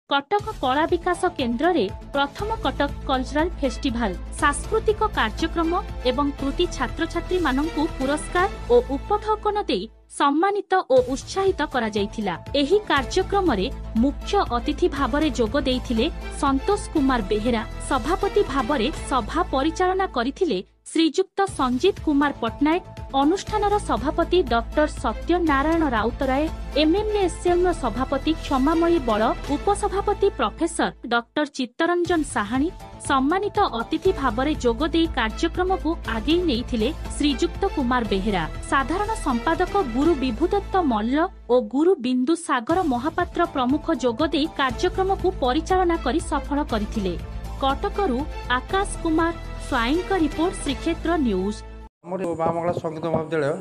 कटक कला विकास केन्द्र रे प्रथम कटक कल्चरल फेस्टिवल सांस्कृतिक कार्यक्रम एवं कृति छात्र छात्री मानंकु पुरस्कार और उपढौकन देई सम्मानित और उत्साहित करा जायथिला। एही कार्यक्रम रे मुख्य अतिथि भाबरे जोग देइथिले संतोष कुमार बेहेरा। सभापति भाबरे सभा परिचालना करिथिले श्रीजुक्त संजीत कुमार पटनायक। अनुष्ठानर सभापति डॉक्टर सत्यनारायण राउतराय, एमएमएसएम सभापति क्षमामयी बड़, उपसभापति प्रोफेसर डॉक्टर चित्तरंजन साहानी सम्मानित अतिथि भाबरे जोग देई कार्यक्रम को आगे नेइथिले श्रीजुक्त कुमार बेहेरा। साधारण संपादक गुरु विभुदत्त मल्ल और गुरु बिंदु सागर महापात्र प्रमुख जोग देई कार्यक्रम को परिचालना करी सफल करथिले। कटकरू आकाश कुमार स्वाईंक रिपोर्ट, श्रीक्षेत्र न्यूज। महामंगला संगीत महाविद्यालय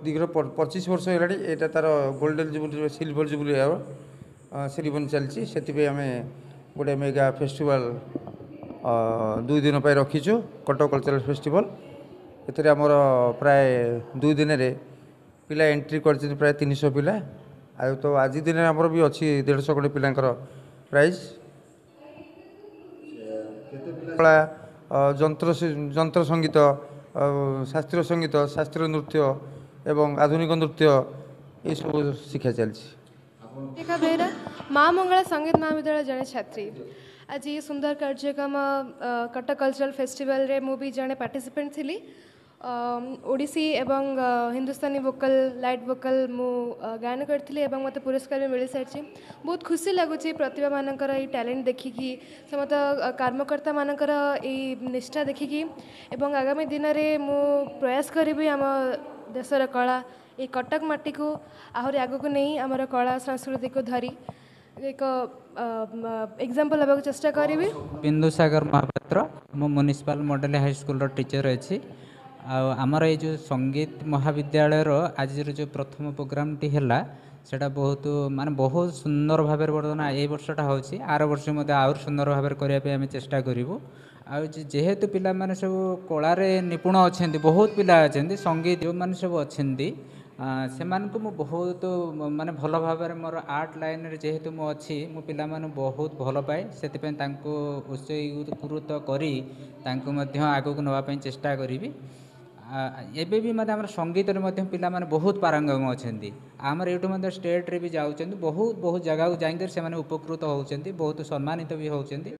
दीर्घ 25 वर्ष है। यहाँ तार golden jubilee silver jubilee ceremony चलती से आम गोटे मेगा फेस्टिवल 2 दिन पर रखीचु कटक कल्चरल फेस्टिवल। ये आमर प्राय 2 दिन में पिला एंट्री कर प्राय 300 पिला। तो आज दिन आमर भी अच्छी 150 खंडे पिलांकर प्राइज जंत्र संगीत, शास्त्रीय संगीत, शास्त्रीय नृत्य एवं आधुनिक नृत्य ये सब शिक्षा चलती। बेहरा माँ मंगला संगीत महाविद्यालय जड़े छात्री। आज ये सुंदर कार्यक्रम कटक कल्चरल फेस्टिवल रे मु भी जड़े पार्टिसिपेंट थी। ओडिसी एवं हिंदुस्तानी वोकल लाइट वोकल मु गायन करी मत पुरस्कार भी मिल सारी। बहुत खुशी लगुच प्रतिभा मानकर ये टैलेंट देखिकी समस्त कर्मकर्ता मानकर ये निष्ठा देखिकी। एवं आगामी दिन में मु प्रयास करी आम देशर कला ये कटक माटी को आहरी आग को नहीं आमर कला संस्कृति को धरी एक एग्जांपल लेवा चेष्टा करी। बिंदु सागर महापात्र मो municipal model high school teacher अच्छी। आमर ये जो संगीत महाविद्यालय आज जो प्रथम प्रोग्राम टी है सेटा बहुत माने बहुत सुंदर भाव बर्तमान ये वर्षटा हो आर वर्ष आउर सुंदर भाव करने चेष्टा करूँ। जेहेतु पिला माने सब कलार निपुण अच्छा बहुत पिला अच्छा संगीत जो मैंने सब अच्छा से मु बहुत माने भल भाव मोर आर्ट लाइन रे जेहेतु मु अच्छी मो पिला माने बहुत भल पाए से उत्साहित करी आगक नापी चेष्टा करी। एबे भी मतलब आम संगीत पिला माने बहुत पारंगम अच्छा आमर ये स्टेट रे भी जाऊँ बहुत बहुत जगह को जाकर से उपकृत होती बहुत सम्मानित भी होती।